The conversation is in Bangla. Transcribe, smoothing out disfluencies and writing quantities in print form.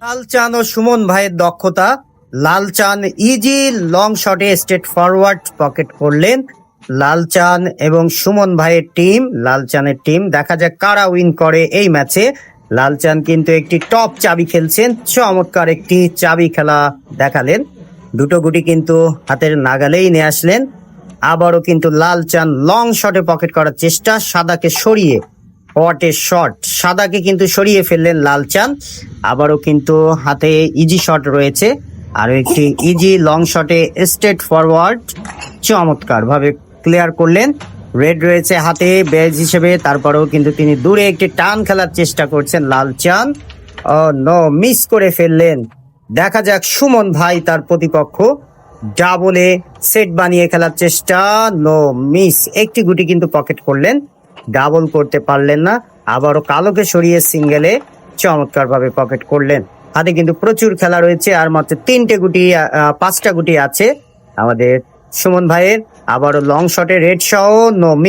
লালচাঁদ ও সুমন ভাইয়ের দক্ষতা। লালচাঁদ ইজি লং শটে স্ট্রেট ফরওয়ার্ড পকেট করলেন। লালচাঁদ এবং সুমন ভাইয়ের টিম, লালচাঁদের টিম, দেখা যাক কারা উইন করে এই ম্যাচে। লালচাঁদ কিন্তু একটি টপ চাবি খেলছেন, চমৎকার একটি চাবি খেলা দেখালেন। দুটো গুটি কিন্তু হাতের নাগালেই নিয়ে আসলেন। আবারও কিন্তু লালচাঁদ লং শটে পকেট করার চেষ্টা, সাদাকে সরিয়ে। What a shot! সাদাকে কিন্তু সরিয়ে ফেললেন লালচাঁদ। আবারও কিন্তু হাতে ইজি শট রয়েছে, আরো একটি ইজি লং শটে স্ট্রেট ফরওয়ার্ড চমৎকার ভাবে ক্লিয়ার করলেন। রেড রয়েছে হাতে ব্যাজ হিসেবে, তারপরেও কিন্তু তিনি দূরে একটি টান খেলার চেষ্টা করছেন লালচাঁদ। ও নো, মিস করে ফেললেন। দেখা যাক সুমন ভাই তার প্রতিপক্ষ। ডাবলে সেট বানিয়ে খেলার চেষ্টা, নো মিস। একটি গুটি কিন্তু পকেট করলেন, ডাবল করতে পারলেন না। আবারও কালোকে সরিয়ে সিঙ্গেলে চমৎকার ভাবে পকেট করলেন। হাতে কিন্তু প্রচুর খেলা রয়েছে, আর মাত্র পাঁচটা গুটি আছে আমাদের সুমন ভাইয়ের। আবারও লং শটে রেড সহ নো মিস।